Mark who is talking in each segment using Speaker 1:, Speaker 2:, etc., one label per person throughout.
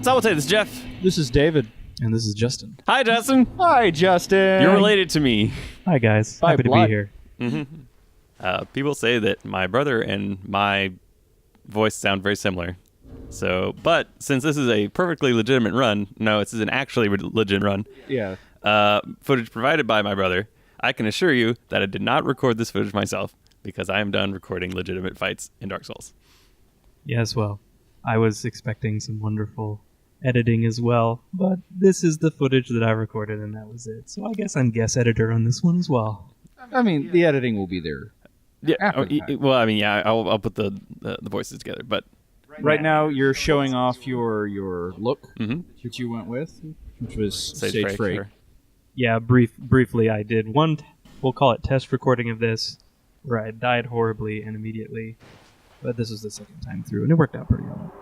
Speaker 1: This is Jeff.
Speaker 2: This is David.
Speaker 3: And this is Justin.
Speaker 1: Hi, Justin.
Speaker 2: Hi, Justin.
Speaker 1: You're related to me.
Speaker 3: Hi, guys.
Speaker 2: By
Speaker 3: Happy
Speaker 2: blood.
Speaker 3: to be here.
Speaker 1: Mm-hmm. People say that my brother and my voice sound very similar. So, but since this is a perfectly legitimate run, no, this is an actually legitimate run.
Speaker 2: Yeah.
Speaker 1: Footage provided by my brother. I can assure you that I did not record this footage myself because I am done recording legitimate fights in Dark Souls.
Speaker 3: Yes, well, I was expecting some wonderful editing as well, but this is the footage that I recorded, and that was it. So I guess I'm guest editor on this one as well.
Speaker 2: I mean, the editing will be there.
Speaker 1: Yeah.
Speaker 2: After the fact.
Speaker 1: Well, I mean, yeah, I'll put the voices together, but
Speaker 2: Right now, you're showing off your look,
Speaker 1: Mm-hmm.
Speaker 2: which you went with, which was
Speaker 1: Sage
Speaker 2: Sage
Speaker 1: Freak,
Speaker 2: Freak.
Speaker 1: sure.
Speaker 3: Yeah, briefly, I did one, we'll call it test recording of this, where I died horribly and immediately, but this is the second time through, and it worked out pretty well.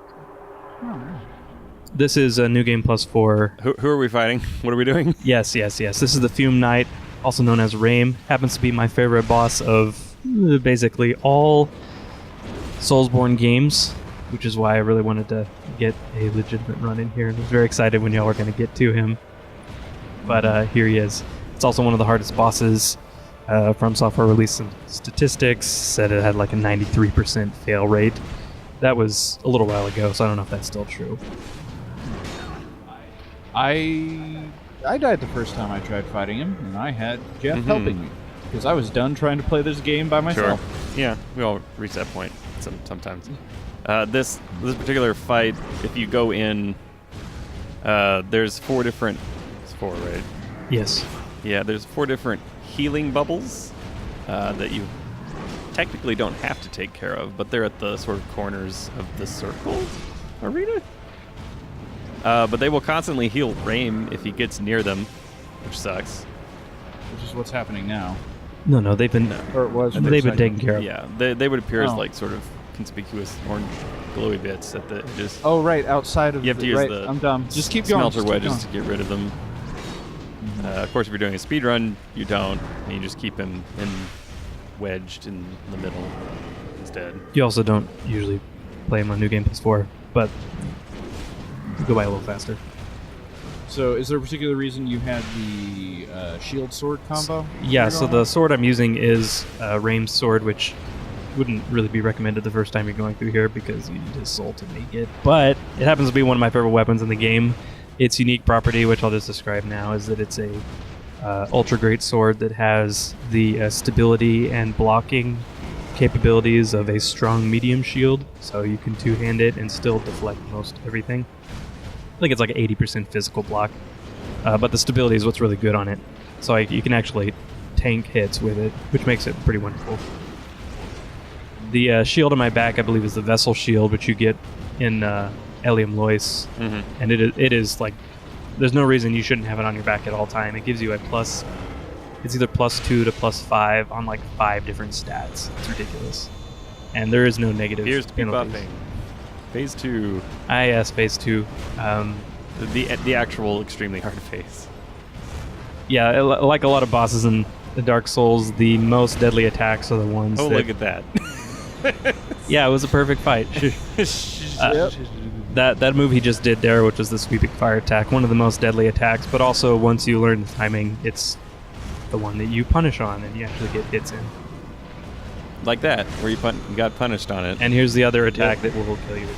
Speaker 3: This is a New Game Plus 4.
Speaker 1: Who are we fighting? What are we doing?
Speaker 3: Yes. This is the Fume Knight, also known as Rame. Happens to be my favorite boss of basically all Soulsborne games, which is why I really wanted to get a legitimate run in here. I was very excited when y'all were going to get to him. But here he is. It's also one of the hardest bosses. From Software released some statistics, said it had like a 93% fail rate. That was a little while ago, so I don't know if that's still true.
Speaker 2: I died the first time I tried fighting him, and I had Jeff helping me because I was done trying to play this game by myself.
Speaker 1: Sure. Yeah, we all reach that point sometimes. This particular fight, if you go in, there's 4 different. It's 4, right?
Speaker 3: Yes.
Speaker 1: Yeah, there's 4 different healing bubbles that you technically don't have to take care of, but they're at the sort of corners of the circle arena. But they will constantly heal Rame if he gets near them, which sucks.
Speaker 2: Which is what's happening now.
Speaker 3: No, they've been
Speaker 2: Or it was.
Speaker 3: they've been taken care of.
Speaker 1: Yeah, they would appear as
Speaker 2: Oh.
Speaker 1: like sort of conspicuous orange glowy bits at the edges.
Speaker 2: Oh, right, outside of
Speaker 1: You have to
Speaker 2: the...
Speaker 1: use
Speaker 2: right,
Speaker 1: the
Speaker 2: I'm dumb. Just keep going.
Speaker 1: smelter
Speaker 2: just keep
Speaker 1: wedges to
Speaker 2: going.
Speaker 1: get rid of them. Of course, if you're doing a speed run, you don't, and you just keep him wedged in the middle instead.
Speaker 3: You also don't usually play him on New Game Plus 4, but you go by a little faster.
Speaker 2: So, is there a particular reason you had the shield sword combo?
Speaker 3: Yeah, so the sword I'm using is Rame's sword, which wouldn't really be recommended the first time you're going through here because you need his soul to make it. But it happens to be one of my favorite weapons in the game. Its unique property, which I'll just describe now, is that it's a ultra great sword that has the stability and blocking capabilities of a strong medium shield, so you can two-hand it and still deflect most everything. I think it's like an 80% physical block, but the stability is what's really good on it. So you can actually tank hits with it, which makes it pretty wonderful. The shield on my back, I believe, is the Vessel Shield, which you get in Elium Lois, and it is like, there's no reason you shouldn't have it on your back at all time. It gives you a plus, it's either +2 to +5 on like 5 different stats. It's ridiculous. And there is no negative
Speaker 1: Here's to be
Speaker 3: penalties.
Speaker 1: buffing. Phase 2.
Speaker 3: Yes, phase 2.
Speaker 1: The actual extremely hard phase.
Speaker 3: Yeah, like a lot of bosses in the Dark Souls, the most deadly attacks are the ones
Speaker 1: Oh,
Speaker 3: that...
Speaker 1: look at that.
Speaker 3: Yeah, it was a perfect fight. That move he just did there, which was the sweeping fire attack, one of the most deadly attacks, but also once you learn the timing, it's the one that you punish on and you actually get hits in.
Speaker 1: Like that, where you got punished on it.
Speaker 3: And here's the other attack that will kill you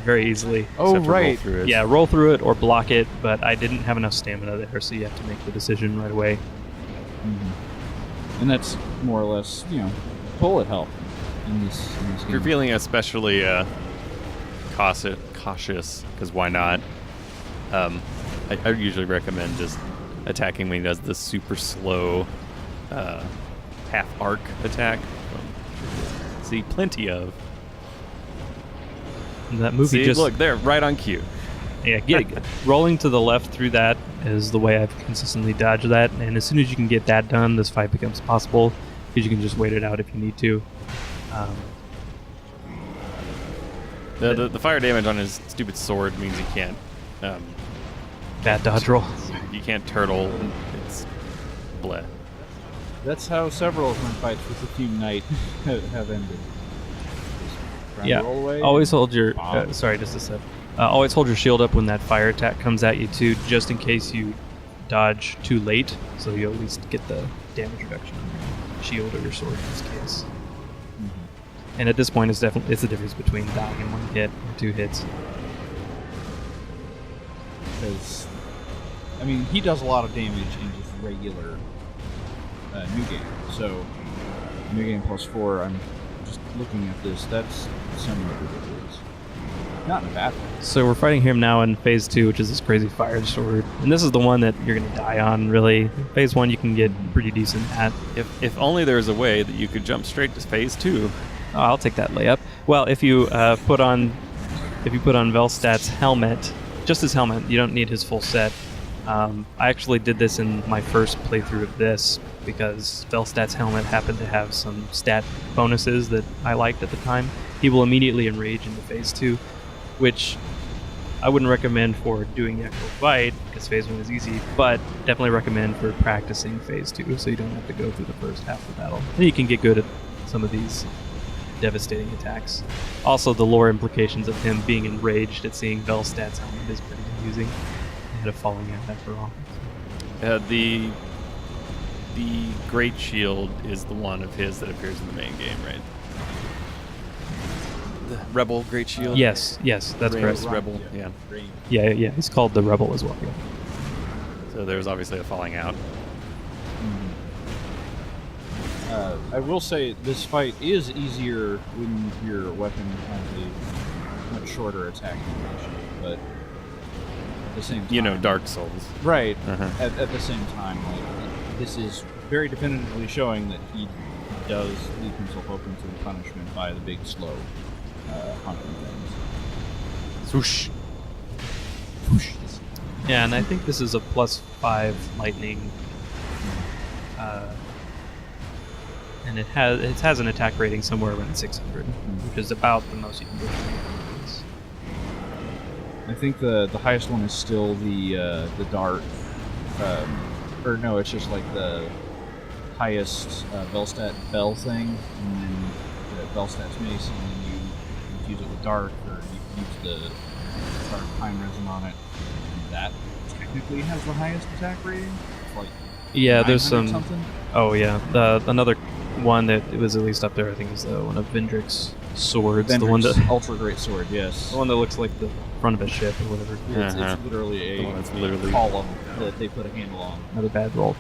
Speaker 3: very easily.
Speaker 2: Oh,
Speaker 1: Except for roll
Speaker 2: right.
Speaker 1: through it.
Speaker 3: Yeah, roll through it or block it, but I didn't have enough stamina there, so you have to make the decision right away.
Speaker 2: And that's more or less, bullet help in this
Speaker 1: If
Speaker 2: game.
Speaker 1: you're feeling especially cautious, because why not? I usually recommend just attacking when he does the super slow half arc attack. See plenty of.
Speaker 3: And that movie
Speaker 1: See,
Speaker 3: just...
Speaker 1: look, there, right on cue.
Speaker 3: Yeah, rolling to the left through that is the way I've consistently dodged that, and as soon as you can get that done, this fight becomes possible, because you can just wait it out if you need to.
Speaker 1: The fire damage on his stupid sword means he can't.
Speaker 3: Bad dodge roll.
Speaker 1: You can't turtle. It's bleh.
Speaker 2: That's how several of my fights with the Fume Knight have ended. Trying to roll away.
Speaker 3: Always hold your...
Speaker 2: Bomb.
Speaker 3: sorry, just a sec. Always hold your shield up when that fire attack comes at you too, just in case you dodge too late, so you at least get the damage reduction on your shield or your sword in this case. And at this point, it's the difference between dying in one hit or 2 hits.
Speaker 2: Because, I mean, he does a lot of damage in just regular new game. So, new game +4, I'm just looking at this, that's similar to what it is. Not in a bad way.
Speaker 3: So we're fighting him now in phase 2, which is this crazy fire sword. And this is the one that you're going to die on, really. Phase 1 you can get pretty decent at.
Speaker 1: If only there was a way that you could jump straight to phase 2.
Speaker 3: Oh, I'll take that layup. Well, if you put on Velstat's helmet, just his helmet, you don't need his full set. I actually did this in my first playthrough of this because Velstat's helmet happened to have some stat bonuses that I liked at the time. He will immediately enrage into phase 2, which I wouldn't recommend for doing the actual fight because phase 1 is easy, but definitely recommend for practicing phase 2 so you don't have to go through the first half of the battle. And you can get good at some of these devastating attacks. Also, the lore implications of him being enraged at seeing Velstat's helmet is pretty amusing. I had a falling out after all.
Speaker 1: The Great Shield is the one of his that appears in the main game, right? The Rebel Great Shield?
Speaker 3: Yes, that's
Speaker 1: Reyes
Speaker 3: correct.
Speaker 1: Rebel, yeah.
Speaker 3: Yeah, he's called the Rebel as well. Yeah.
Speaker 1: So there's obviously a falling out.
Speaker 2: I will say this fight is easier when your weapon has a much shorter attack animation, but at the same time...
Speaker 1: You know, Dark Souls.
Speaker 2: Right.
Speaker 1: Uh-huh.
Speaker 2: At the same time, like, this is very definitively showing that he does leave himself open to the punishment by the big slow hunting things.
Speaker 1: Swoosh.
Speaker 2: Whoosh.
Speaker 3: Yeah, and I think this is a +5 lightning. And it has an attack rating somewhere around 600, which is about the most you can get.
Speaker 2: I think the highest one is still the dart, or no, it's just like the highest Velstat bell thing, and then the Velstat's mace, and then you infuse it with dart, or you use the dark pine resin on it, and that technically has the highest attack rating. It's like
Speaker 3: Yeah, there's some.
Speaker 2: something.
Speaker 3: Oh yeah, another one that it was at least up there. I think is the one of Vendrick's swords, the one that
Speaker 2: ultra great sword, yes.
Speaker 3: the one that looks like the front of a ship or whatever.
Speaker 2: It's literally
Speaker 1: The one that's literally-
Speaker 2: a column that they put a handle on.
Speaker 3: Another bad roll.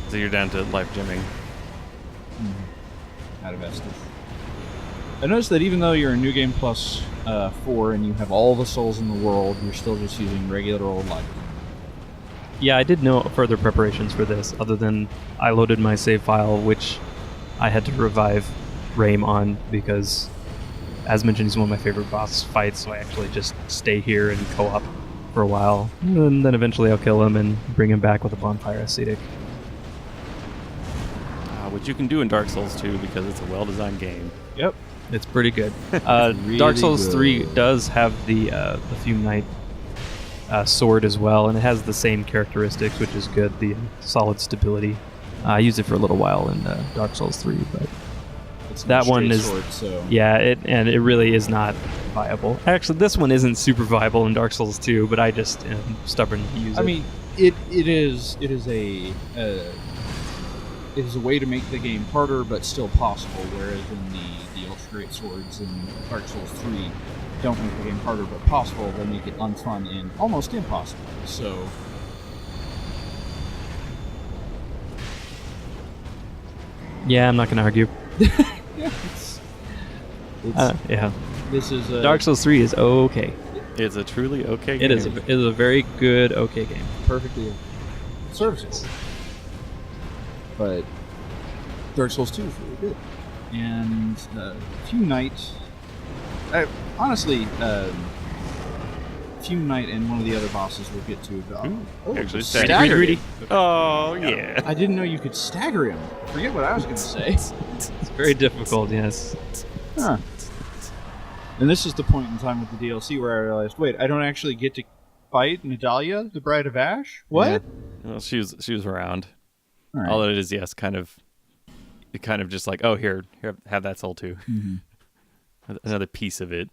Speaker 1: So you're down to life gemming.
Speaker 2: Out of Estus. I noticed that even though you're a new game +4 and you have all the souls in the world, you're still just using regular old life.
Speaker 3: Yeah, I did no further preparations for this other than I loaded my save file, which I had to revive Raim on because, as mentioned, he's one of my favorite boss fights, so I actually just stay here and co-op for a while. And then eventually I'll kill him and bring him back with a bonfire ascetic.
Speaker 1: Which you can do in Dark Souls 2 because it's a well-designed game.
Speaker 2: Yep.
Speaker 3: It's pretty good.
Speaker 2: Really
Speaker 3: Dark Souls
Speaker 2: good.
Speaker 3: 3 does have the Fume Knight sword as well, and it has the same characteristics, which is good, the solid stability. I used it for a little while in Dark Souls 3, but
Speaker 2: It's
Speaker 3: that
Speaker 2: not
Speaker 3: one
Speaker 2: straight
Speaker 3: is
Speaker 2: sword, so
Speaker 3: yeah, it really is not viable. Actually, this one isn't super viable in Dark Souls 2, but I just am stubborn to use it.
Speaker 2: I mean, it is a way to make the game harder, but still possible. Whereas in the ultra great swords in Dark Souls 3 don't make the game harder but possible. They make it unfun and almost impossible. So
Speaker 3: yeah, I'm not gonna argue.
Speaker 2: yeah, it's
Speaker 3: Yeah,
Speaker 2: this is
Speaker 3: Dark Souls 3 is okay.
Speaker 1: It's a truly okay game.
Speaker 3: It is a very good okay game.
Speaker 2: perfectly serviceable. But Dark Souls 2 is really good. And Fume Knight, honestly, Fume Knight and one of the other bosses we'll get to.
Speaker 1: Actually,
Speaker 2: stagger
Speaker 3: Greedy.
Speaker 2: him.
Speaker 1: Oh, yeah.
Speaker 2: I didn't know you could stagger him. Forget what I was going to say.
Speaker 3: It's very difficult, yes.
Speaker 2: Huh. And this is the point in time with the DLC where I realized, wait, I don't actually get to fight Nadalia, the Bride of Ash? What?
Speaker 1: Yeah. Well, she was around.
Speaker 2: All right.
Speaker 1: All it is, yes, kind of just like, oh, here, have that soul too.
Speaker 2: Mm-hmm.
Speaker 1: Another piece of it.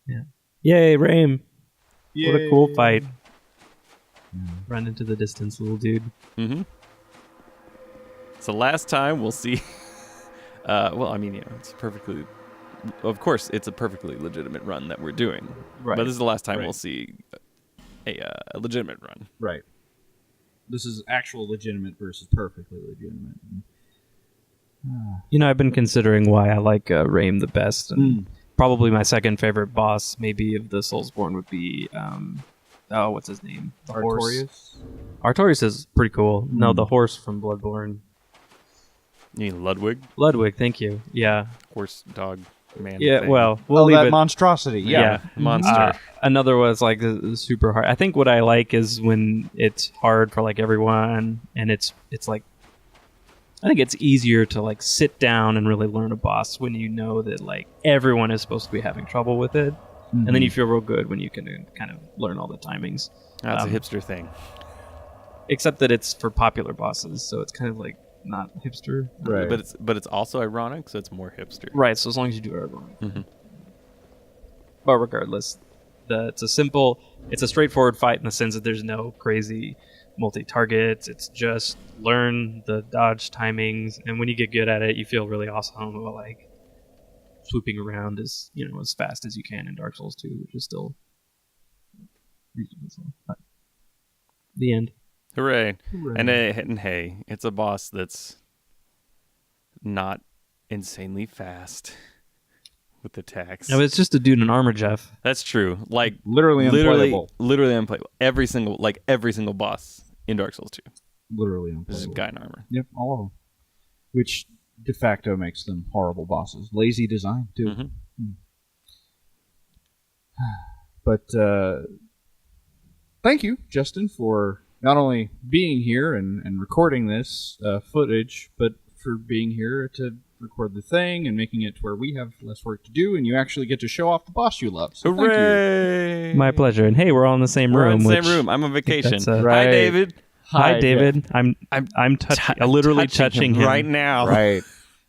Speaker 3: Yeah. Yay, Raim. What a cool fight.
Speaker 2: Yeah.
Speaker 3: Run into the distance, little dude.
Speaker 1: Mm-hmm. So last time we'll see. Well, I mean, it's perfectly. Of course, it's a perfectly legitimate run that we're doing.
Speaker 3: Right.
Speaker 1: But this is the last time
Speaker 2: Right.
Speaker 1: we'll see a legitimate run.
Speaker 2: Right. This is actual legitimate versus perfectly legitimate.
Speaker 3: You know, I've been considering why I like Raim the best. And probably my second favorite boss, maybe of the Soulsborne, would be what's his name? The horse.
Speaker 2: Artorias?
Speaker 3: Artorias is pretty cool. No, the horse from Bloodborne.
Speaker 1: You mean Ludwig?
Speaker 3: Ludwig, thank you. Yeah.
Speaker 1: Horse, dog, man.
Speaker 3: Yeah,
Speaker 1: thing.
Speaker 3: well, we'll leave
Speaker 2: that
Speaker 3: it.
Speaker 2: monstrosity. Yeah.
Speaker 1: Monster.
Speaker 3: Another was like super hard. I think what I like is when it's hard for like everyone, and it's like, I think it's easier to like sit down and really learn a boss when you know that like everyone is supposed to be having trouble with it, and then you feel real good when you can kind of learn all the timings.
Speaker 1: That's a hipster thing.
Speaker 3: Except that it's for popular bosses, so it's kind of like not hipster.
Speaker 2: Right.
Speaker 1: But it's also ironic, so it's more hipster.
Speaker 3: Right, so as long as you do it everyone.
Speaker 1: Mhm.
Speaker 3: But regardless, it's a straightforward fight in the sense that there's no crazy multi-targets. It's just learn the dodge timings, and when you get good at it, you feel really awesome about like swooping around as fast as you can in Dark Souls 2, which is still reasonable. But the end.
Speaker 1: Hooray. And hey, it's a boss that's not insanely fast with attacks.
Speaker 3: No, it's just a dude in armor, Jeff.
Speaker 1: That's true. Like
Speaker 2: Literally unplayable.
Speaker 1: Literally unplayable. Every single boss in Dark Souls 2.
Speaker 2: Literally
Speaker 1: This is a
Speaker 2: unplayable.
Speaker 1: guy in armor.
Speaker 2: Yep, all of them. Which de facto makes them horrible bosses. Lazy design, too.
Speaker 1: Mhm.
Speaker 2: But thank you, Justin, for not only being here and recording this footage, but for being here to record the thing and making it to where we have less work to do, and you actually get to show off the boss you love. So thank you.
Speaker 1: Hooray!
Speaker 3: My pleasure. And hey, we're all in the same
Speaker 1: We're
Speaker 3: room.
Speaker 1: in the same
Speaker 3: which-
Speaker 1: room. I'm on vacation.
Speaker 3: that's,
Speaker 1: Hi,
Speaker 2: right.
Speaker 1: David.
Speaker 3: Hi, David. I'm literally touching him
Speaker 1: right now.
Speaker 2: Right.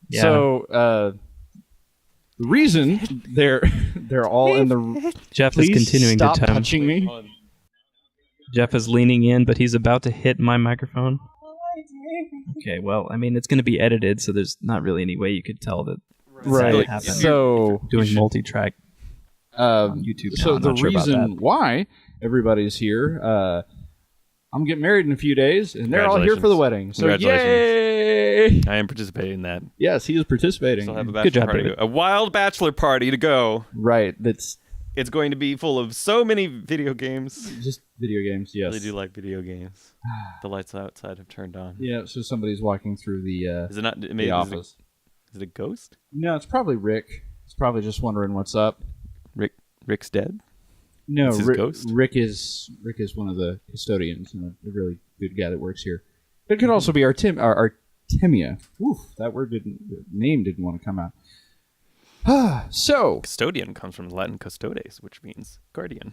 Speaker 3: Yeah.
Speaker 2: So the reason they're all in the
Speaker 3: Jeff
Speaker 2: please
Speaker 3: is continuing
Speaker 2: stop
Speaker 3: to
Speaker 2: touching me.
Speaker 3: Jeff is leaning in, but he's about to hit my microphone. Okay, well, I mean, it's going to be edited, so there's not really any way you could tell that
Speaker 2: Right.
Speaker 3: happened.
Speaker 2: So
Speaker 3: doing multi-track on YouTube now.
Speaker 2: so
Speaker 3: I'm
Speaker 2: the
Speaker 3: not sure about
Speaker 2: reason
Speaker 3: that.
Speaker 2: why everybody's here, I'm getting married in a few days, and they're all here for the wedding. So yay!
Speaker 1: I am participating in that.
Speaker 2: Yes, he is participating.
Speaker 1: Still have a
Speaker 3: Good
Speaker 1: bachelor
Speaker 3: job,
Speaker 1: party.
Speaker 3: David.
Speaker 1: A wild bachelor party to go.
Speaker 2: Right. That's
Speaker 1: It's going to be full of so many video games.
Speaker 2: just video games.
Speaker 1: I
Speaker 2: Yes.
Speaker 1: really do like video games. The lights outside have turned on.
Speaker 2: Yeah. So somebody's walking through
Speaker 1: Is it not?
Speaker 2: the
Speaker 1: Maybe
Speaker 2: office.
Speaker 1: Is it a ghost?
Speaker 2: No, it's probably Rick. He's probably just wondering what's up.
Speaker 1: Rick's dead.
Speaker 2: No,
Speaker 1: It's his
Speaker 2: Rick,
Speaker 1: ghost?
Speaker 2: Rick is one of the custodians and a really good guy that works here. It could also be Artemia. Oof, that name didn't want to come out. So,
Speaker 1: Custodian comes from Latin custodes, which means guardian.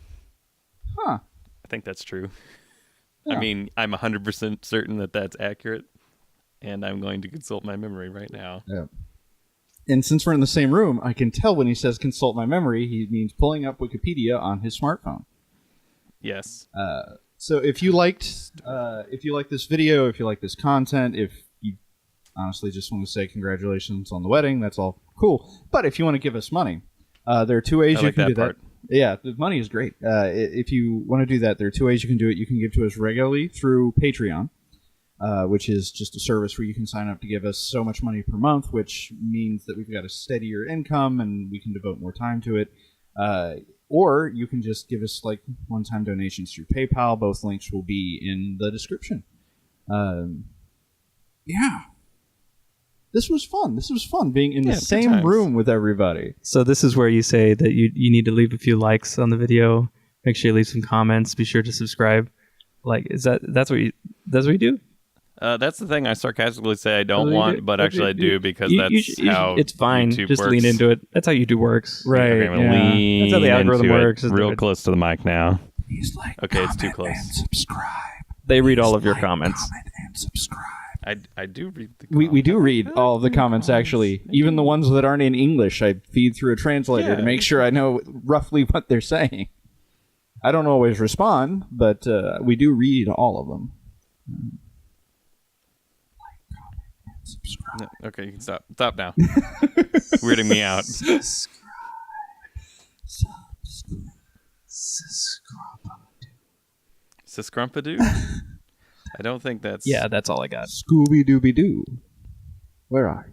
Speaker 2: huh?
Speaker 1: I think that's true.
Speaker 2: Yeah.
Speaker 1: I mean, I'm 100% certain that that's accurate, and I'm going to consult my memory right now.
Speaker 2: Yeah. And since we're in the same room, I can tell when he says consult my memory, he means pulling up Wikipedia on his smartphone.
Speaker 1: Yes.
Speaker 2: So if you liked this video, if you like this content, if you honestly just want to say congratulations on the wedding, that's all cool. But if you want to give us money, there are two ways
Speaker 1: I
Speaker 2: you
Speaker 1: like
Speaker 2: can
Speaker 1: that
Speaker 2: do
Speaker 1: part.
Speaker 2: that. Yeah, the money is great. If you want to do that, there are two ways you can do it. You can give to us regularly through Patreon, which is just a service where you can sign up to give us so much money per month, which means that we've got a steadier income and we can devote more time to it. Or you can just give us like one-time donations through PayPal. Both links will be in the description. Yeah. This was fun. This was fun being in the
Speaker 1: good
Speaker 2: same
Speaker 1: times.
Speaker 2: room with everybody.
Speaker 3: So this is where you say that you need to leave a few likes on the video. Make sure you leave some comments. Be sure to subscribe. Like, that's what you do?
Speaker 1: That's the thing I sarcastically say I don't
Speaker 3: Oh, you
Speaker 1: want,
Speaker 3: do?
Speaker 1: but actually I do because
Speaker 3: You-
Speaker 1: that's
Speaker 3: you should-
Speaker 1: how
Speaker 3: it's fine.
Speaker 1: YouTube
Speaker 3: Just
Speaker 1: works.
Speaker 3: lean into it. That's how YouTube works.
Speaker 2: Right.
Speaker 1: Okay, I'm gonna
Speaker 2: yeah.
Speaker 1: lean
Speaker 3: That's how the algorithm
Speaker 1: into it
Speaker 3: works, is
Speaker 1: real
Speaker 3: that-
Speaker 1: close to the mic now.
Speaker 2: Please like,
Speaker 1: Okay, it's too
Speaker 2: comment,
Speaker 1: close.
Speaker 2: and subscribe.
Speaker 3: They read all of your
Speaker 2: Like,
Speaker 3: comments.
Speaker 2: comment, and subscribe.
Speaker 1: I do read the
Speaker 2: We do read all of the comments, actually. Even the ones that aren't in English, I feed through a translator to make sure I know roughly what they're saying. I don't always respond, but we do read all of them. Like, comment, and subscribe.
Speaker 1: No, okay, you can stop. Stop now. Weirding me out. Siscrumpadoo? I don't think that's...
Speaker 3: Yeah, that's all I got.
Speaker 2: Scooby-Dooby-Doo. Where are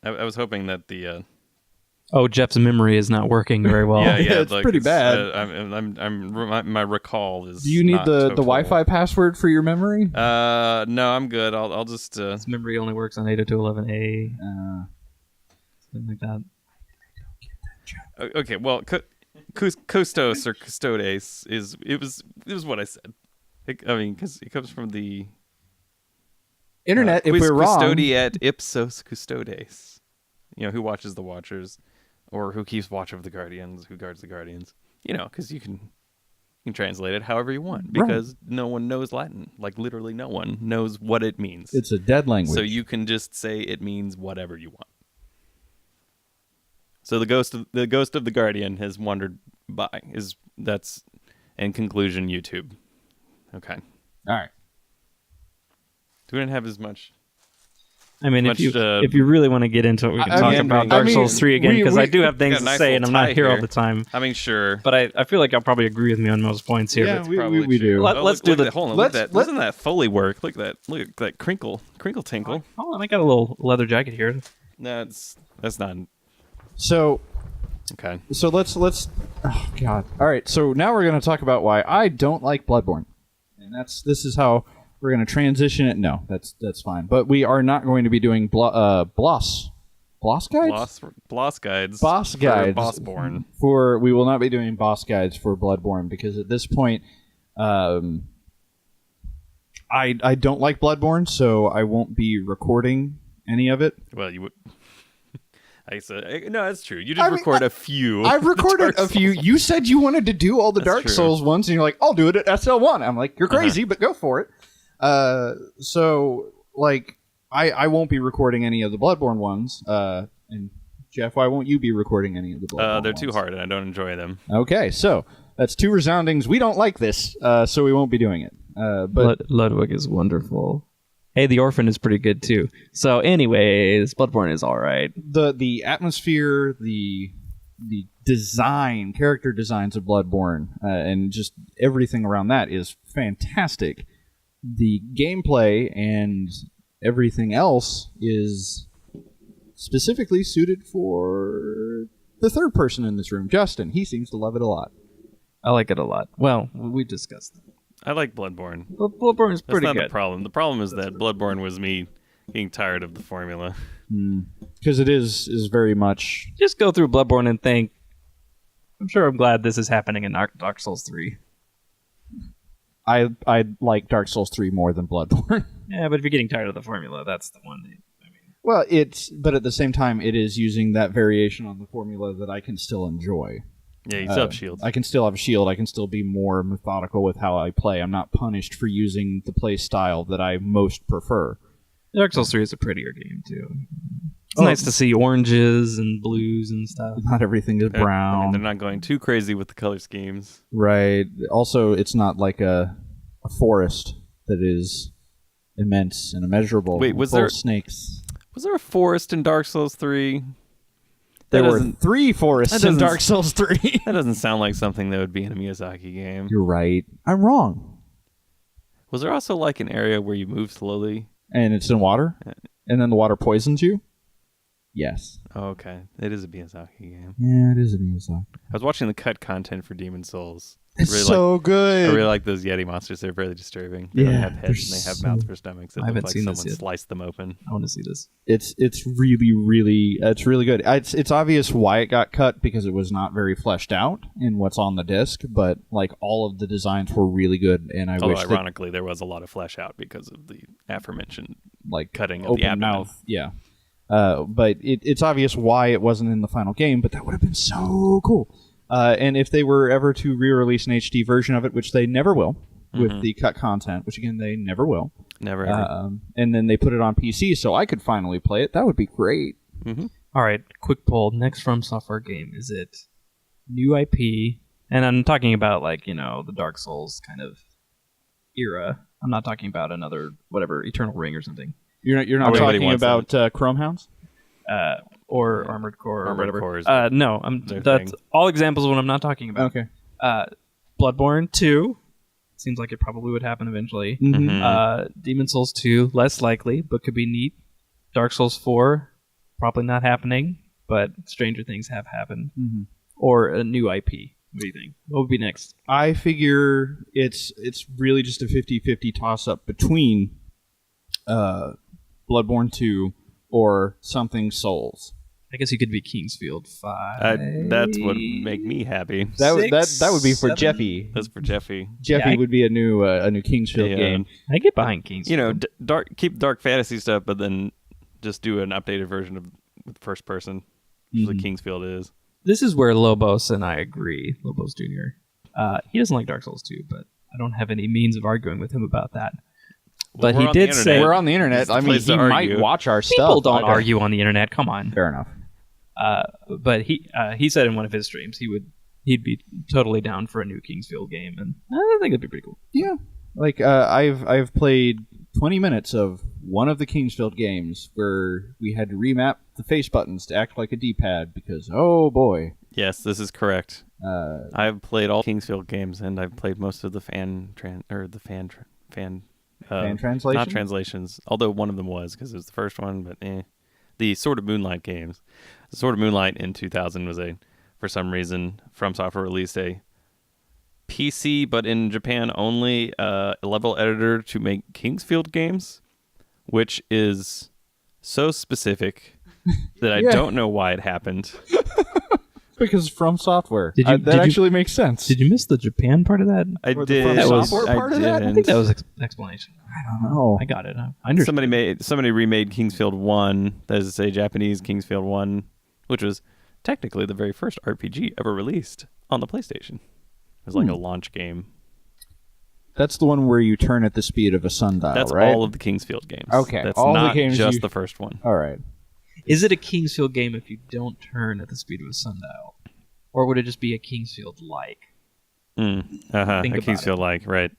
Speaker 2: you?
Speaker 1: I was hoping that the...
Speaker 3: Oh, Jeff's memory is not working very well.
Speaker 1: yeah,
Speaker 2: it's pretty bad.
Speaker 1: My recall is...
Speaker 2: Do you need
Speaker 1: not
Speaker 2: the
Speaker 1: total.
Speaker 2: Wi-Fi password for your memory?
Speaker 1: No, I'm good. I'll just...
Speaker 3: His memory only works on 802.11a. Something like that.
Speaker 1: Okay, well, Custos or Custodes it was what I said. I mean, because it comes from the
Speaker 2: Internet, if
Speaker 1: quis
Speaker 2: we're wrong.
Speaker 1: custodiet ipsos custodes. You know, who watches the Watchers, or who keeps watch of the Guardians, who guards the Guardians. You know, because you can translate it however you want, because no one knows Latin. Like, literally no one knows what it means.
Speaker 2: It's a dead language.
Speaker 1: So you can just say it means whatever you want. So the ghost of the Guardian has wandered by. That's in conclusion YouTube. Okay.
Speaker 2: All right.
Speaker 1: We didn't have as much.
Speaker 3: I mean,
Speaker 1: Much,
Speaker 3: if you really want to get into it, we can talk about Dark Souls 3 again, because I do have things to say, and I'm not here all the time.
Speaker 1: I mean, sure.
Speaker 3: But I feel like I'll probably agree with me on most points here.
Speaker 2: Yeah,
Speaker 3: but
Speaker 2: we do.
Speaker 3: Let's do the...
Speaker 1: Hold on, look at that. Listen to that Foley work. Look at that crinkle tinkle.
Speaker 3: Oh, I got a little leather jacket here.
Speaker 1: No, that's not...
Speaker 2: So...
Speaker 1: Okay.
Speaker 2: So let's oh god. All right. So now we're going to talk about why I don't like Bloodborne. And this is how we're going to transition it. No, that's fine. But we are not going to be doing Bloss guides?
Speaker 1: Boss guides.
Speaker 2: Boss guides.
Speaker 1: Bossborne.
Speaker 2: We will not be doing boss guides for Bloodborne, because at this point I don't like Bloodborne, so I won't be recording any of it.
Speaker 1: Well, you would... I said, no, that's true. You did record a few.
Speaker 2: I've recorded a few. You said you wanted to do all the Dark Souls ones, and you're like, I'll do it at SL1. I'm like, you're crazy, but go for it. So, like, I won't be recording any of the Bloodborne ones. And, Jeff, why won't you be recording any of the Bloodborne ones?
Speaker 1: They're too hard, and I don't enjoy them.
Speaker 2: Okay, so that's two resoundings. We don't like this, so we won't be doing it. But
Speaker 3: Ludwig is wonderful. Hey, the Orphan is pretty good too. So, anyways, Bloodborne is all right.
Speaker 2: The atmosphere, the character designs of Bloodborne, and just everything around that is fantastic. The gameplay and everything else is specifically suited for the third person in this room, Justin. He seems to love it a lot.
Speaker 3: I like it a lot. Well, we discussed that.
Speaker 1: I like Bloodborne.
Speaker 3: Bloodborne is pretty
Speaker 1: That's not
Speaker 3: good.
Speaker 1: the problem. The problem is that Bloodborne was me getting tired of the formula.
Speaker 2: Because it is very much...
Speaker 3: Just go through Bloodborne and think, I'm sure I'm glad this is happening in Dark Souls 3.
Speaker 2: I like Dark Souls 3 more than Bloodborne.
Speaker 3: Yeah, but if you're getting tired of the formula, that's the one.
Speaker 2: Well, but at the same time, it is using that variation on the formula that I can still enjoy.
Speaker 1: Yeah, you still have shields.
Speaker 2: I can still have a shield. I can still be more methodical with how I play. I'm not punished for using the play style that I most prefer.
Speaker 3: Dark Souls 3 is a prettier game, too. It's nice to see oranges and blues and stuff.
Speaker 2: Not everything is brown.
Speaker 1: I mean, they're not going too crazy with the color schemes.
Speaker 2: Right. Also, it's not like a forest that is immense and immeasurable.
Speaker 1: Wait, was
Speaker 2: full
Speaker 1: there
Speaker 2: of snakes?
Speaker 1: Was there a forest in Dark Souls 3?
Speaker 2: There were 3 forests in Dark Souls 3.
Speaker 1: That doesn't sound like something that would be in a Miyazaki game.
Speaker 2: You're right. I'm wrong.
Speaker 1: Was there also like an area where you move slowly?
Speaker 2: And it's in water? And then the water poisons you? Yes.
Speaker 1: Oh, okay. It is a Miyazaki game.
Speaker 2: Yeah, it is a Miyazaki.
Speaker 1: I was watching the cut content for Demon Souls.
Speaker 2: It's so good.
Speaker 1: I really like those Yeti monsters. They're really disturbing. They don't have heads and they have mouths for stomachs. It
Speaker 3: I haven't
Speaker 1: looks like
Speaker 3: seen
Speaker 1: someone
Speaker 3: this yet.
Speaker 1: sliced them open.
Speaker 3: I want to see this.
Speaker 2: It's really good. It's obvious why it got cut, because it was not very fleshed out in what's on the disc, but like all of the designs were really good, and I wish
Speaker 1: ironically there was a lot of flesh out because of the aforementioned
Speaker 2: like
Speaker 1: cutting of
Speaker 2: open
Speaker 1: the abdomen.
Speaker 2: mouth. Yeah. But it's obvious why it wasn't in the final game, but that would have been so cool. And if they were ever to re-release an HD version of it, which they never will, with the cut content, which again they never will.
Speaker 1: Never ever.
Speaker 2: And then they put it on PC, so I could finally play it. That would be great.
Speaker 1: Mm-hmm.
Speaker 3: All right, quick poll. Next From Software game, is it new IP? And I'm talking about like, the Dark Souls kind of era. I'm not talking about another whatever Eternal Ring or something.
Speaker 2: You're not
Speaker 1: Everybody
Speaker 2: talking
Speaker 1: wants
Speaker 2: about Chrome Hounds?
Speaker 3: Or Armored Core or
Speaker 1: Armored
Speaker 3: whatever.
Speaker 1: Core is
Speaker 3: No,
Speaker 1: their
Speaker 3: that's
Speaker 1: thing.
Speaker 3: all examples of what I'm not talking about.
Speaker 2: Okay.
Speaker 3: Bloodborne 2 seems like it probably would happen eventually.
Speaker 1: Mhm.
Speaker 3: Demon Souls 2 less likely, but could be neat. Dark Souls 4 probably not happening, but stranger things have happened. Or a new IP. What do you think? What would be next?
Speaker 2: I figure it's really just a 50-50 toss-up between Bloodborne 2 or something Souls.
Speaker 3: I guess you could be Kingsfield 5.
Speaker 1: That's what would make me happy.
Speaker 2: That would be for
Speaker 3: 7?
Speaker 2: Jeffy.
Speaker 1: That's for Jeffy.
Speaker 2: Jeffy
Speaker 3: Yeah,
Speaker 2: would be a new Kingsfield
Speaker 1: Yeah.
Speaker 2: game.
Speaker 3: I get behind Kingsfield.
Speaker 1: Keep dark fantasy stuff, but then just do an updated version of with first person, which like Kingsfield is.
Speaker 3: This is where Lobos and I agree. Lobos Jr. He doesn't like Dark Souls 2, but I don't have any means of arguing with him about that. But
Speaker 1: we're
Speaker 3: he
Speaker 1: on the
Speaker 3: did
Speaker 1: internet.
Speaker 3: say
Speaker 2: We're on the internet.
Speaker 1: It's the
Speaker 2: I mean,
Speaker 1: place
Speaker 2: he
Speaker 1: to
Speaker 2: might
Speaker 1: argue.
Speaker 2: watch our stuff.
Speaker 3: people don't
Speaker 2: I
Speaker 3: argue on the internet. Come on.
Speaker 2: Fair enough.
Speaker 3: But he said in one of his streams he'd be totally down for a new Kingsfield game, and I think it'd be pretty cool.
Speaker 2: Yeah. Like I've played 20 minutes of one of the Kingsfield games where we had to remap the face buttons to act like a D-pad because oh boy.
Speaker 1: Yes, this is correct. I've played all Kingsfield games, and I've played most of the fan
Speaker 2: translation?
Speaker 1: not translations. Although one of them was because it was the first one, but the Sword of Moonlight games. The Sword of Moonlight in 2000 was for some reason, From Software released a PC, but in Japan only, level editor to make Kingsfield games, which is so specific that I
Speaker 2: Yeah.
Speaker 1: don't know why it happened.
Speaker 2: Because From Software.
Speaker 3: Did you-
Speaker 2: that
Speaker 3: did you-
Speaker 2: actually makes sense.
Speaker 3: Did you miss the Japan part of that?
Speaker 1: I
Speaker 2: Or the
Speaker 1: did.
Speaker 2: From
Speaker 3: That was-
Speaker 2: Software part of that?
Speaker 3: I think that was explanation.
Speaker 2: I don't know.
Speaker 3: I got it. I understand.
Speaker 1: Somebody remade Kingsfield 1, that is to say Japanese Kingsfield 1, which was technically the very first RPG ever released on the PlayStation. It was like a launch game.
Speaker 2: That's the one where you turn at the speed of a sundial,
Speaker 1: That's
Speaker 2: right?
Speaker 1: all of the Kingsfield games.
Speaker 2: Okay,
Speaker 1: That's
Speaker 2: all the
Speaker 1: not
Speaker 2: games
Speaker 1: just
Speaker 2: you-
Speaker 1: the first one.
Speaker 2: All right.
Speaker 3: Is it a Kingsfield game if you don't turn at the speed of a sundial? Or would it just be a Kingsfield-like?
Speaker 1: Think
Speaker 3: Think
Speaker 1: a
Speaker 3: about
Speaker 1: Kingsfield like, right.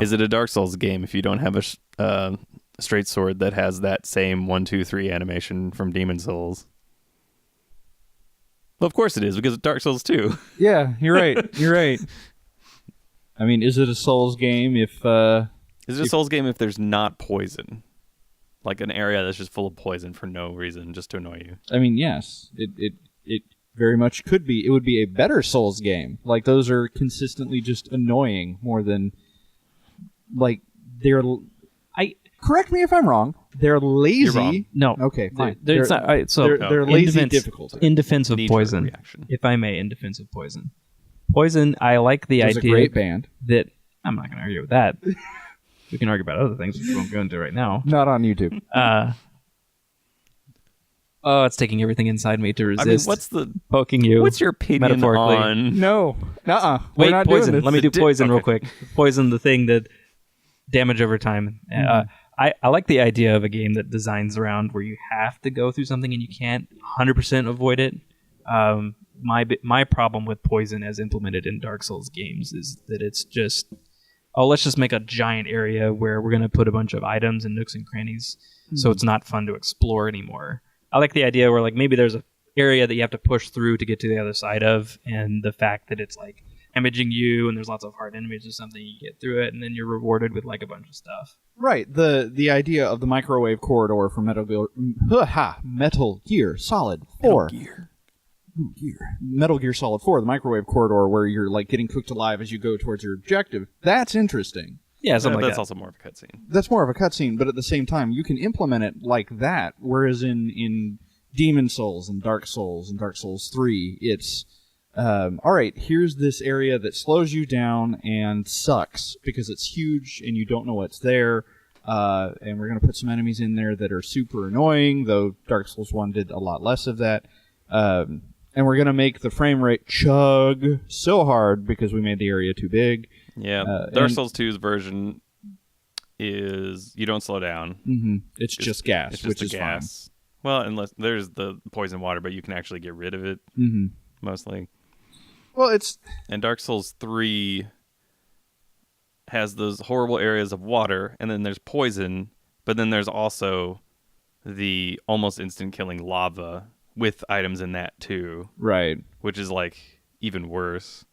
Speaker 1: Is it a Dark Souls game if you don't have a straight sword that has that same 1, 2, 3 animation from Demon Souls? Well, of course it is, because it's Dark Souls 2.
Speaker 2: Yeah, you're right. You're right. I mean, is it a Souls game if...
Speaker 1: Is it a Souls game if there's not poison? Like an area that's just full of poison for no reason, just to annoy you.
Speaker 2: I mean, yes. It very much could be. It would be a better Souls game. Like, those are consistently just annoying more than... Like, they're... Correct me if I'm wrong. They're lazy.
Speaker 1: You're wrong.
Speaker 3: No.
Speaker 2: Okay, fine.
Speaker 3: It's not, all right, so
Speaker 2: they're
Speaker 3: in
Speaker 2: lazy
Speaker 3: defense-
Speaker 2: difficult.
Speaker 3: In defense of
Speaker 1: Knee-jerk
Speaker 3: Poison,
Speaker 1: reaction.
Speaker 3: if I may, in defense of Poison. Poison, I like the
Speaker 2: It's a
Speaker 3: idea
Speaker 2: great band.
Speaker 3: that... I'm not going to argue with that. We can argue about other things, which we won't go into right now.
Speaker 2: Not on YouTube.
Speaker 3: It's taking everything inside me to resist
Speaker 1: I mean,
Speaker 3: poking you.
Speaker 1: what's your opinion
Speaker 3: metaphorically.
Speaker 1: on...
Speaker 2: No. Nuh-uh. We're
Speaker 3: Wait,
Speaker 2: not doing
Speaker 3: Poison.
Speaker 2: this.
Speaker 3: Let me do Poison real
Speaker 1: okay.
Speaker 3: quick. Poison, the thing that damage over time. I like the idea of a game that designs around where you have to go through something and you can't 100% avoid it. My problem with Poison as implemented in Dark Souls games is that it's just, let's just make a giant area where we're going to put a bunch of items and nooks and crannies, so it's not fun to explore anymore. I like the idea where like maybe there's a area that you have to push through to get to the other side of, and the fact that it's like imaging you and there's lots of hard enemies or something, you get through it and then you're rewarded with like a bunch of stuff.
Speaker 2: Right. The idea of the microwave corridor from Metal Gear Solid 4. Metal Gear Solid 4, the microwave corridor where you're like getting cooked alive as you go towards your objective. That's interesting.
Speaker 3: Yeah, something like
Speaker 1: that's
Speaker 3: that.
Speaker 1: also more of a cutscene.
Speaker 2: That's more of a cutscene, but at the same time, you can implement it like that. Whereas in Demon Souls and Dark Souls 3, it's all right. Here's this area that slows you down and sucks because it's huge and you don't know what's there. And we're gonna put some enemies in there that are super annoying, though Dark Souls 1 did a lot less of that. And we're gonna make the frame rate chug so hard because we made the area too big.
Speaker 1: Yeah, Dark Souls 2's version is you don't slow down.
Speaker 2: Mm-hmm. It's just gas,
Speaker 1: it's just
Speaker 2: which
Speaker 1: the
Speaker 2: is
Speaker 1: gas. Well, unless there's the poison water, but you can actually get rid of it mostly.
Speaker 2: Well,
Speaker 1: and Dark Souls 3 has those horrible areas of water, and then there's poison, but then there's also the almost instant killing lava with items in that too.
Speaker 2: Right.
Speaker 1: Which is like even worse.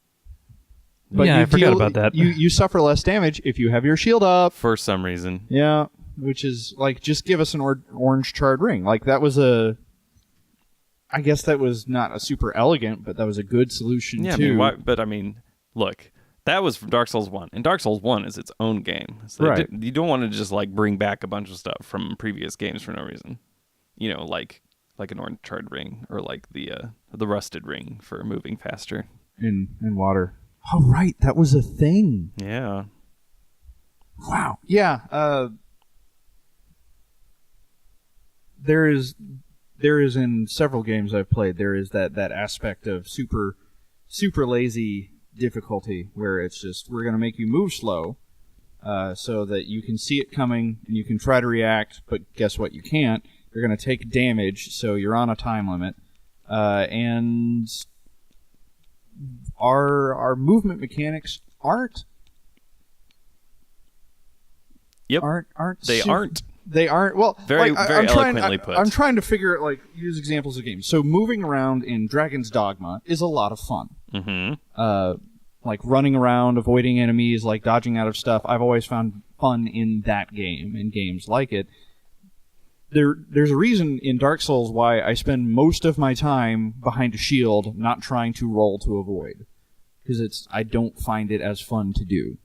Speaker 2: But
Speaker 3: yeah, I forgot about that.
Speaker 2: You suffer less damage if you have your shield up.
Speaker 1: For some reason.
Speaker 2: Yeah, which is like, just give us an orange charred ring. Like, that was I guess that was not a super elegant, but that was a good solution too.
Speaker 1: I mean, look, that was from Dark Souls 1, and Dark Souls 1 is its own game. So
Speaker 2: right.
Speaker 1: You don't want to just like bring back a bunch of stuff from previous games for no reason. You know, like an orange charred ring, or like the rusted ring for moving faster.
Speaker 2: In water. Oh, right. That was a thing.
Speaker 1: Yeah.
Speaker 2: Wow. Yeah. There is in several games I've played, there is that aspect of super lazy difficulty where it's just, we're going to make you move slow so that you can see it coming and you can try to react, but guess what? You can't. You're going to take damage, so you're on a time limit. And our movement mechanics aren't.
Speaker 1: Yep. They aren't.
Speaker 2: They aren't. Well,
Speaker 1: very eloquently
Speaker 2: put. I'm trying to use examples of games. So moving around in Dragon's Dogma is a lot of fun.
Speaker 1: Mm-hmm.
Speaker 2: Like running around, avoiding enemies, like dodging out of stuff. I've always found fun in that game and games like it. There's a reason in Dark Souls why I spend most of my time behind a shield, not trying to roll to avoid, because I don't find it as fun to do.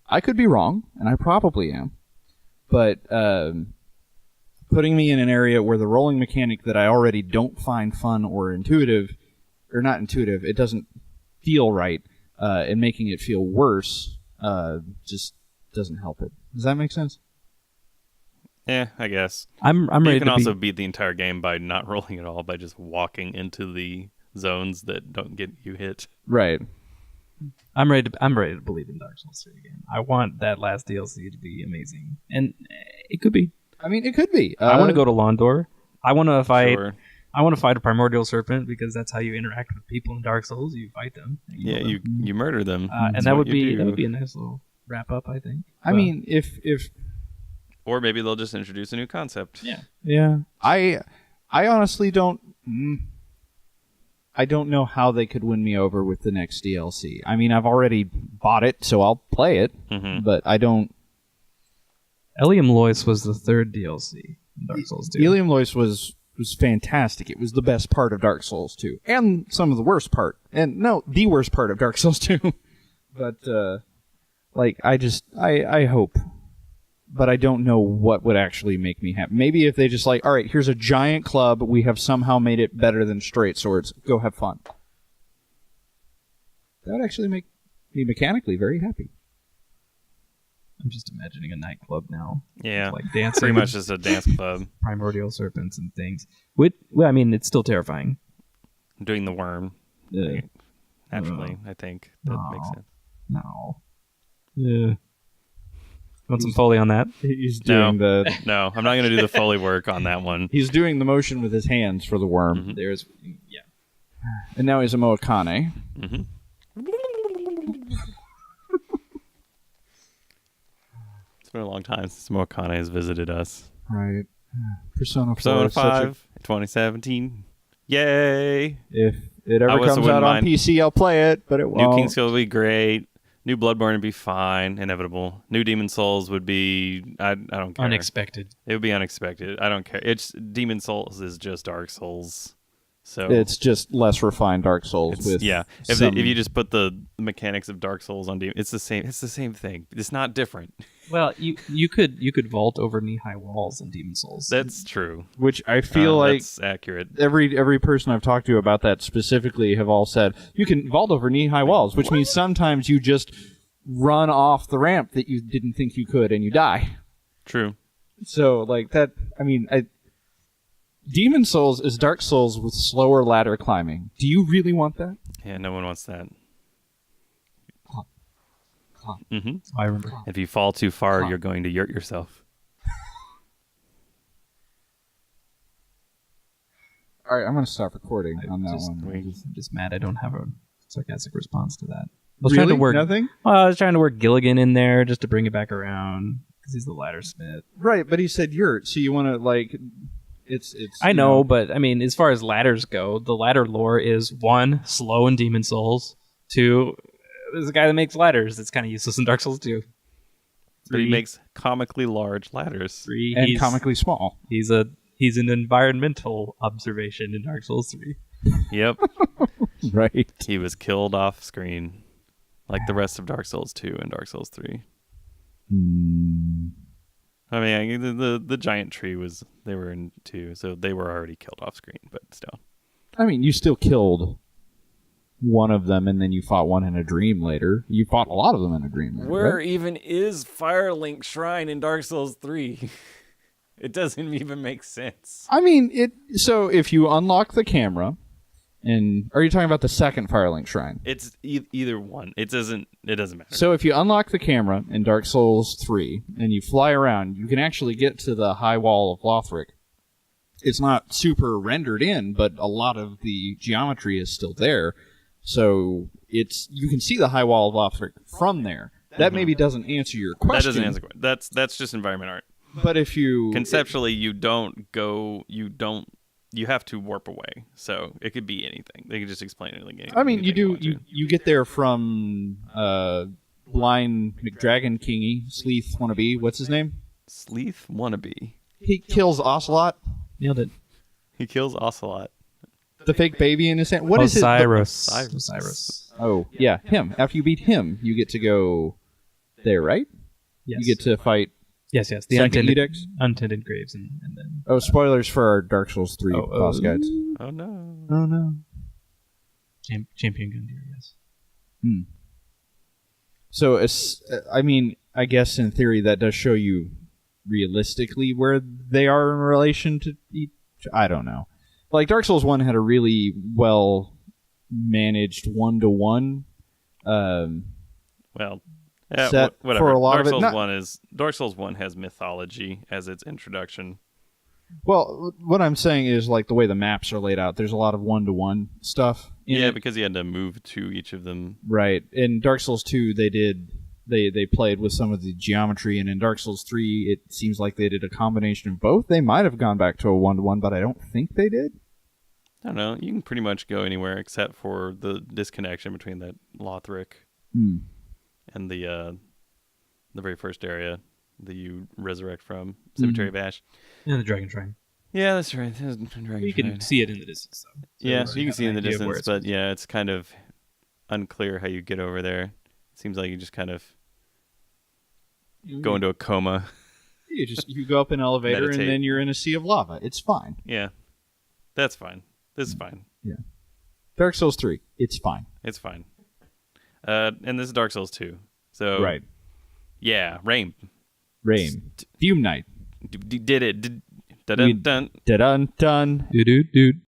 Speaker 2: I could be wrong, and I probably am, but putting me in an area where the rolling mechanic that I already don't find fun or intuitive, or not intuitive, it doesn't feel right, and making it feel worse just doesn't help it. Does that make sense?
Speaker 1: Yeah, I guess.
Speaker 3: I'm ready.
Speaker 1: You can also beat the entire game by not rolling at all, by just walking into the zones that don't get you hit.
Speaker 2: Right.
Speaker 3: I'm ready to believe in Dark Souls 3 again. I want that last DLC to be amazing, and it could be.
Speaker 2: I mean, it could be.
Speaker 3: I want to go to Londor. I want to fight.
Speaker 1: Sure.
Speaker 3: I want to fight a primordial serpent because that's how you interact with people in Dark Souls. You fight them.
Speaker 1: You murder them,
Speaker 3: and that would be a nice little wrap up, I think.
Speaker 2: I mean, if
Speaker 1: or maybe they'll just introduce a new concept.
Speaker 2: Yeah. I honestly don't. I don't know how they could win me over with the next DLC. I mean, I've already bought it, so I'll play it.
Speaker 1: Mm-hmm.
Speaker 2: But I don't.
Speaker 3: Eliam Lois was the third DLC in Dark Souls 2.
Speaker 2: Eliam Lois was fantastic. It was the best part of Dark Souls 2, and some of the worst part, and no, the worst part of Dark Souls 2. But I hope. But I don't know what would actually make me happy. Maybe if they just all right, here's a giant club, we have somehow made it better than straight swords. Go have fun. That would actually make me mechanically very happy.
Speaker 3: I'm just imagining a nightclub now.
Speaker 1: Yeah.
Speaker 3: Like dancing.
Speaker 1: Pretty much just a dance club.
Speaker 3: Primordial serpents and things. Well, I mean, it's still terrifying.
Speaker 1: Doing the worm. Naturally, I think. That makes sense.
Speaker 3: No. Yeah. Want some Foley on that?
Speaker 2: He's doing
Speaker 1: No, I'm not going to do the Foley work on that one.
Speaker 2: He's doing the motion with his hands for the worm.
Speaker 1: Mm-hmm.
Speaker 3: There's,
Speaker 2: And now he's a Moakane.
Speaker 1: Mm-hmm. It's been a long time since Moakane has visited us.
Speaker 2: Right. Persona 4.
Speaker 1: Persona 5, 2017. Yay!
Speaker 2: If it ever comes out on PC, I'll play it, but it won't.
Speaker 1: New King's Kill will be great. New Bloodborne would be fine, inevitable. New Demon Souls would be, I don't care.
Speaker 3: unexpected.
Speaker 1: It would be unexpected. I don't care. Demon Souls is just Dark Souls. So
Speaker 2: it's just less refined Dark Souls with
Speaker 1: If you just put the mechanics of Dark Souls on Demon, it's the same thing. It's not different.
Speaker 3: Well, you could vault over knee-high walls in Demon Souls.
Speaker 1: That's true.
Speaker 2: Which I feel like
Speaker 1: that's accurate.
Speaker 2: Every person I've talked to about that specifically have all said you can vault over knee-high walls, which means sometimes you just run off the ramp that you didn't think you could and you die.
Speaker 1: True.
Speaker 2: So like that, I mean, Demon Souls is Dark Souls with slower ladder climbing. Do you really want that?
Speaker 1: Yeah, no one wants that. Mm-hmm.
Speaker 3: I remember.
Speaker 1: If you fall too far, you're going to hurt yourself.
Speaker 2: All right, I'm going to stop recording on that
Speaker 3: just,
Speaker 2: one.
Speaker 3: I'm just mad I don't have a sarcastic response to that. I was
Speaker 2: Really?
Speaker 3: trying to work.
Speaker 2: Nothing?
Speaker 3: I was trying to work Gilligan in there just to bring it back around because he's the ladder smith.
Speaker 2: Right, but he said yurt, so you want to like, it's.
Speaker 3: I know, but I mean, as far as ladders go, the ladder lore is 1, slow in Demon Souls. 2, there's a guy that makes ladders. It's kind of useless in Dark Souls 2.
Speaker 1: But he makes comically large ladders.
Speaker 3: 3,
Speaker 2: and comically small.
Speaker 3: He's an environmental observation in Dark Souls 3.
Speaker 1: Yep.
Speaker 2: Right.
Speaker 1: He was killed off screen, like the rest of Dark Souls 2 and Dark Souls 3. I mean, the giant tree they were in 2, so they were already killed off screen, but still.
Speaker 2: I mean, you still killed one of them, and then you fought one in a dream later. You fought a lot of them in a dream later.
Speaker 1: Where
Speaker 2: right?
Speaker 1: even is Firelink Shrine in Dark Souls 3? It doesn't even make sense.
Speaker 2: I mean, so if you unlock the camera, and are you talking about the second Firelink Shrine?
Speaker 1: It's either one. It doesn't matter.
Speaker 2: So if you unlock the camera in Dark Souls 3 and you fly around, you can actually get to the high wall of Lothric. It's not super rendered in, but a lot of the geometry is still there. So you can see the high wall of Lothric from there. That maybe doesn't answer your question.
Speaker 1: That doesn't answer the question. That's just environment art.
Speaker 2: But if you
Speaker 1: conceptually you have to warp away. So it could be anything. They could just explain it like anything.
Speaker 2: I mean,
Speaker 1: you
Speaker 2: you get there from blind McDragon Kingy, Sleeth wannabe. What's his name?
Speaker 1: Sleeth wannabe.
Speaker 2: He kills Ocelot.
Speaker 3: Nailed it.
Speaker 1: He kills Ocelot.
Speaker 2: The fake baby in his hand. What is his?
Speaker 3: Osiris.
Speaker 2: Oh, yeah, him. After you beat him, you get to go there, right?
Speaker 3: Yes.
Speaker 2: You get to fight.
Speaker 3: Yes. The
Speaker 2: Second Edict?
Speaker 3: untended graves, and then.
Speaker 2: Oh, spoilers for our Dark Souls 3 boss guides.
Speaker 1: Oh no.
Speaker 2: Oh no.
Speaker 3: Champion Gundyr, yes.
Speaker 2: So, I mean, I guess in theory that does show you realistically where they are in relation to each. I don't know. Like Dark Souls 1 had a really well managed 1-to-1
Speaker 1: Well, yeah,
Speaker 2: set
Speaker 1: whatever.
Speaker 2: for a lot
Speaker 1: Dark
Speaker 2: of it.
Speaker 1: Souls Dark Souls 1 has mythology as its introduction.
Speaker 2: Well, what I'm saying is like the way the maps are laid out. There's a lot of 1-to-1 stuff.
Speaker 1: Yeah, because you had to move to each of them.
Speaker 2: Right. In Dark Souls 2, they played with some of the geometry, and in Dark Souls 3, it seems like they did a combination of both. They might have gone back to a 1-to-1, but I don't think they did.
Speaker 1: I don't know. You can pretty much go anywhere except for the disconnection between that Lothric and the very first area that you resurrect from, Cemetery of Ash.
Speaker 3: And the Dragon Shrine.
Speaker 1: Yeah, that's right.
Speaker 3: You can see it in the distance, though.
Speaker 1: Yeah, so you can see it in the
Speaker 3: idea of where
Speaker 1: distance, but yeah, it's kind of unclear how you get over there. It seems like you just kind of go into a coma.
Speaker 2: You go up an elevator
Speaker 1: Meditate.
Speaker 2: and then you're in a sea of lava. It's fine.
Speaker 1: Yeah, that's fine. This is fine.
Speaker 2: Yeah. Dark Souls 3, it's fine.
Speaker 1: It's fine. And this is Dark Souls 2. So
Speaker 2: Right.
Speaker 1: Yeah, Rain.
Speaker 2: Fume Night.
Speaker 1: Did it. Dun, dun, dun.
Speaker 2: Dun dun.
Speaker 3: Dude.